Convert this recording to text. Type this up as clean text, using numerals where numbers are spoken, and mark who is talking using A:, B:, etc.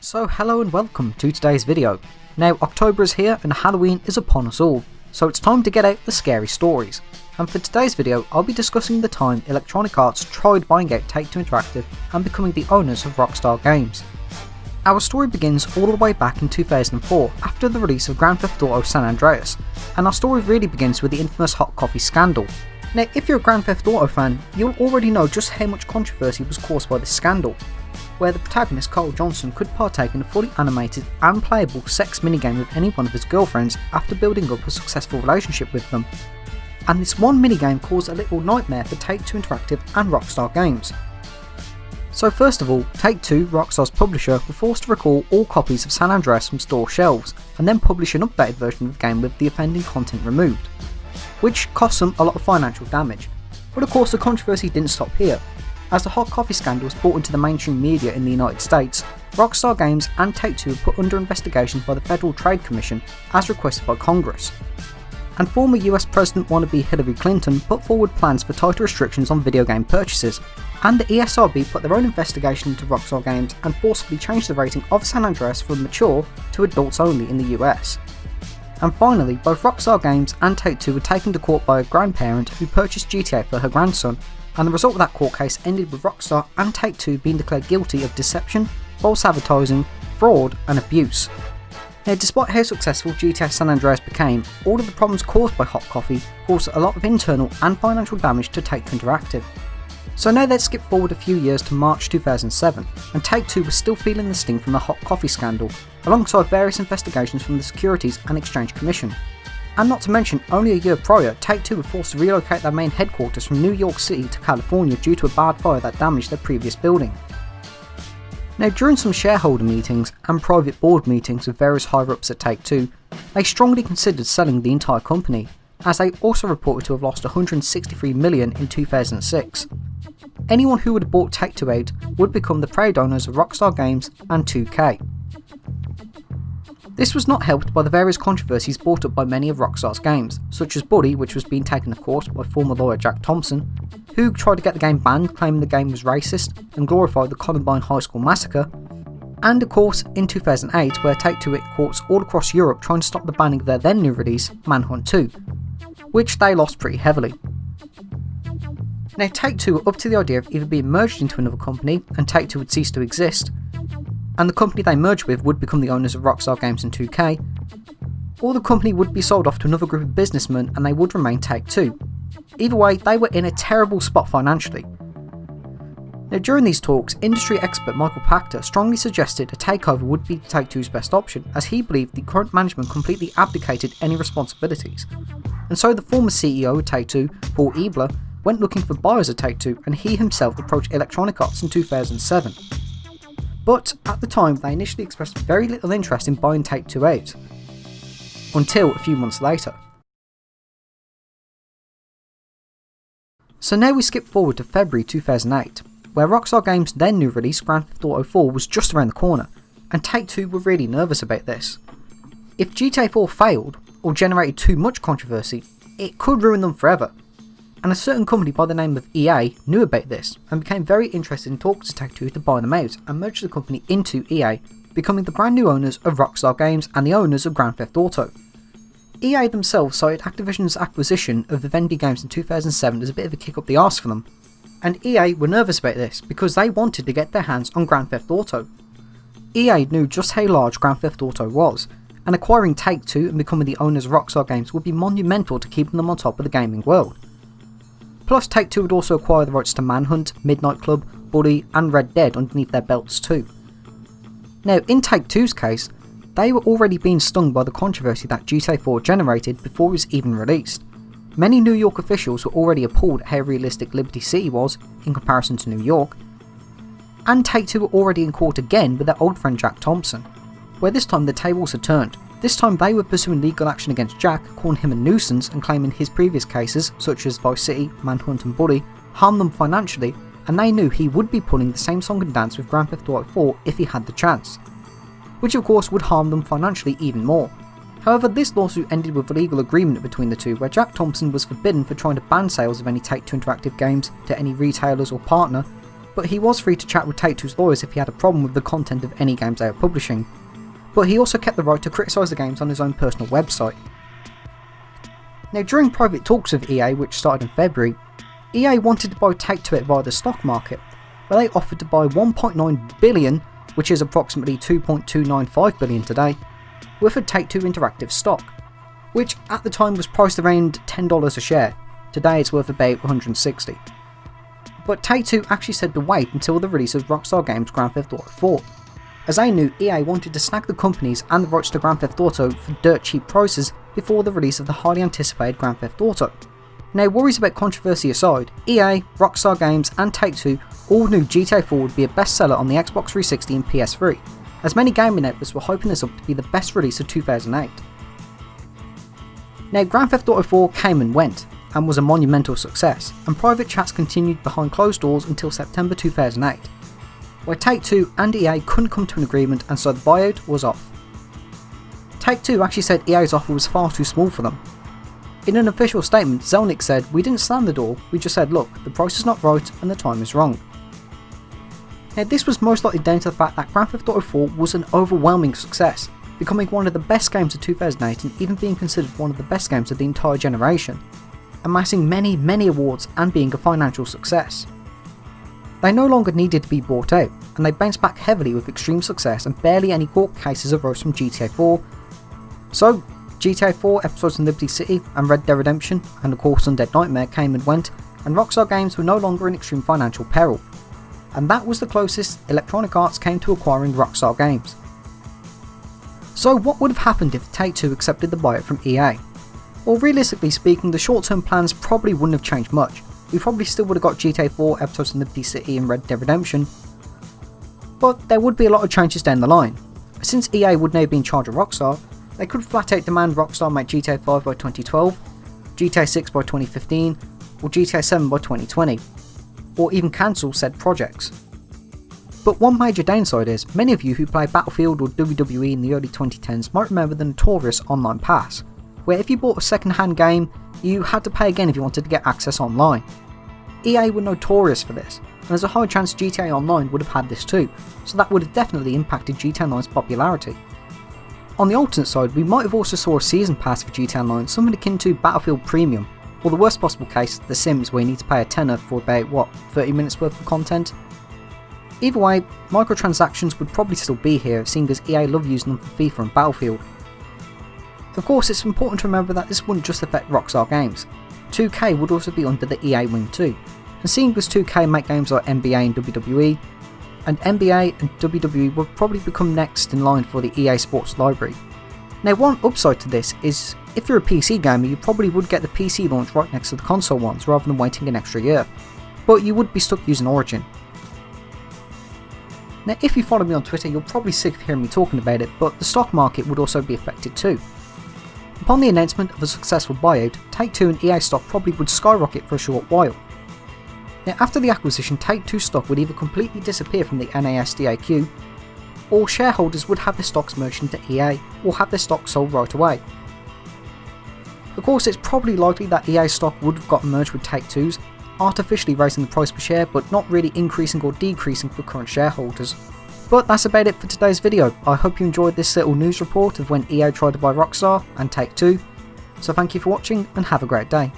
A: So hello and welcome to today's video. Now October is here and Halloween is upon us all, so it's time to get out the scary stories. And for today's video I'll be discussing the time Electronic Arts tried buying out Take-Two Interactive and becoming the owners of Rockstar Games. Our story begins all the way back in 2004 after the release of Grand Theft Auto San Andreas, and our story really begins with the infamous hot coffee scandal. Now if you're a Grand Theft Auto fan, you'll already know just how much controversy was caused by this scandal, where the protagonist Cole Johnson could partake in a fully animated and playable sex minigame with any one of his girlfriends after building up a successful relationship with them. And this one minigame caused a little nightmare for Take-Two Interactive and Rockstar Games. So first of all, Take-Two, Rockstar's publisher, were forced to recall all copies of San Andreas from store shelves, and then publish an updated version of the game with the offending content removed, which cost them a lot of financial damage. But of course the controversy didn't stop here. As the hot coffee scandal was brought into the mainstream media in the United States, Rockstar Games and Take-Two were put under investigation by the Federal Trade Commission as requested by Congress. And former US President wannabe Hillary Clinton put forward plans for tighter restrictions on video game purchases, and the ESRB put their own investigation into Rockstar Games and forcefully changed the rating of San Andreas from mature to adults only in the US. And finally, both Rockstar Games and Take-Two were taken to court by a grandparent who purchased GTA for her grandson, and the result of that court case ended with Rockstar and Take-Two being declared guilty of deception, false advertising, fraud and abuse. Now despite how successful GTA San Andreas became, all of the problems caused by hot coffee caused a lot of internal and financial damage to Take-Two Interactive. So now let's skip forward a few years to March 2007, and Take-Two was still feeling the sting from the hot coffee scandal, alongside various investigations from the Securities and Exchange Commission. And not to mention, only a year prior, Take-Two were forced to relocate their main headquarters from New York City to California due to a bad fire that damaged their previous building. Now during some shareholder meetings and private board meetings with various higher-ups at Take-Two, they strongly considered selling the entire company, as they also reported to have lost $163 million in 2006. Anyone who would have bought Take-Two out would become the proud owners of Rockstar Games and 2K. This was not helped by the various controversies brought up by many of Rockstar's games, such as Buddy, which was being taken to court by former lawyer Jack Thompson, who tried to get the game banned, claiming the game was racist and glorified the Columbine High School massacre, and of course in 2008 where Take-Two hit courts all across Europe trying to stop the banning of their then new release, Manhunt 2, which they lost pretty heavily. Now Take-Two were up to the idea of either being merged into another company and Take-Two would cease to exist, and the company they merged with would become the owners of Rockstar Games and 2K, or the company would be sold off to another group of businessmen and they would remain Take-Two. Either way, they were in a terrible spot financially. Now during these talks, industry expert Michael Pachter strongly suggested a takeover would be Take-Two's best option, as he believed the current management completely abdicated any responsibilities. And so the former CEO of Take-Two, Paul Ebler, went looking for buyers at Take-Two, and he himself approached Electronic Arts in 2007. But at the time they initially expressed very little interest in buying Take-Two out, until a few months later. So now we skip forward to February 2008, where Rockstar Games' then new release Grand Theft Auto 4 was just around the corner, and Take-Two were really nervous about this. If GTA 4 failed, or generated too much controversy, it could ruin them forever. And a certain company by the name of EA knew about this and became very interested in talking to Take-Two to buy them out and merge the company into EA, becoming the brand new owners of Rockstar Games and the owners of Grand Theft Auto. EA themselves cited Activision's acquisition of the Vivendi games in 2007 as a bit of a kick up the arse for them, and EA were nervous about this because they wanted to get their hands on Grand Theft Auto. EA knew just how large Grand Theft Auto was, and acquiring Take-Two and becoming the owners of Rockstar Games would be monumental to keeping them on top of the gaming world. Plus Take-Two would also acquire the rights to Manhunt, Midnight Club, Buddy and Red Dead underneath their belts too. Now in Take-Two's case, they were already being stung by the controversy that GTA 4 generated before it was even released. Many New York officials were already appalled at how realistic Liberty City was in comparison to New York, and Take-Two were already in court again with their old friend Jack Thompson, where this time the tables had turned. This time they were pursuing legal action against Jack, calling him a nuisance and claiming his previous cases, such as Vice City, Manhunt and Buddy, harmed them financially, and they knew he would be pulling the same song and dance with Grand Theft Auto 4 if he had the chance, which of course would harm them financially even more. However, this lawsuit ended with a legal agreement between the two where Jack Thompson was forbidden for trying to ban sales of any Take-Two Interactive games to any retailers or partner, but he was free to chat with Take-Two's lawyers if he had a problem with the content of any games they were publishing. But he also kept the right to criticise the games on his own personal website. Now, during private talks with EA, which started in February, EA wanted to buy Take-Two via the stock market, where they offered to buy 1.9 billion, which is approximately 2.295 billion today, worth of Take-Two Interactive stock, which at the time was priced around $10 a share. Today it's worth about 160. But Take-Two actually said to wait until the release of Rockstar Games' Grand Theft Auto 4, as they knew EA wanted to snag the companies and the rights to Grand Theft Auto for dirt cheap prices before the release of the highly anticipated Grand Theft Auto. Now, worries about controversy aside, EA, Rockstar Games and Take-Two all knew GTA 4 would be a bestseller on the Xbox 360 and PS3, as many gaming outlets were hyping this up to be the best release of 2008. Now, Grand Theft Auto 4 came and went, and was a monumental success, and private chats continued behind closed doors until September 2008, where Take-Two and EA couldn't come to an agreement and so the buyout was off. Take-Two actually said EA's offer was far too small for them. In an official statement, Zelnick said, "We didn't slam the door, we just said, look, the price is not right and the time is wrong." Now, this was most likely down to the fact that Grand Theft Auto 4 was an overwhelming success, becoming one of the best games of 2008 and even being considered one of the best games of the entire generation, amassing many awards and being a financial success. They no longer needed to be bought out, and they bounced back heavily with extreme success and barely any court cases arose from GTA 4. So, GTA 4, Episodes in Liberty City and Red Dead Redemption and of course Undead Nightmare came and went, and Rockstar Games were no longer in extreme financial peril. And that was the closest Electronic Arts came to acquiring Rockstar Games. So what would have happened if Take-Two accepted the buyout from EA? Well, realistically speaking, the short-term plans probably wouldn't have changed much. We probably still would have got GTA 4, Episodes in Liberty City and Red Dead Redemption, but there would be a lot of changes down the line. Since EA would now be in charge of Rockstar, they could flat out demand Rockstar make GTA 5 by 2012, GTA 6 by 2015, or GTA 7 by 2020, or even cancel said projects. But one major downside is, many of you who play Battlefield or WWE in the early 2010s might remember the notorious Online Pass, where if you bought a second-hand game, you had to pay again if you wanted to get access online. EA were notorious for this, and there's a high chance GTA Online would have had this too, so that would have definitely impacted GTA 9's popularity. On the alternate side, we might have also saw a season pass for GTA Online, something akin to Battlefield Premium, or the worst possible case, The Sims, where you need to pay a tenner for about, 30 minutes worth of content? Either way, microtransactions would probably still be here, seeing as EA love using them for FIFA and Battlefield. Of course, it's important to remember that this wouldn't just affect Rockstar Games. 2K would also be under the EA wing too, and seeing as 2K make games like NBA and WWE, and NBA and WWE will probably become next in line for the EA Sports library. Now, one upside to this is, if you're a PC gamer, you probably would get the PC launch right next to the console ones rather than waiting an extra year, but you would be stuck using Origin. Now, if you follow me on Twitter, you'll probably sick of hearing me talking about it, but the stock market would also be affected too. Upon the announcement of a successful buyout, Take-Two and EA stock probably would skyrocket for a short while. Now, after the acquisition, Take-Two stock would either completely disappear from the NASDAQ, or shareholders would have their stocks merged into EA, or have their stock sold right away. Of course, it's probably likely that EA stock would have gotten merged with Take-Two's, artificially raising the price per share but not really increasing or decreasing for current shareholders. But that's about it for today's video. I hope you enjoyed this little news report of when EA tried to buy Rockstar and Take-Two, so thank you for watching and have a great day.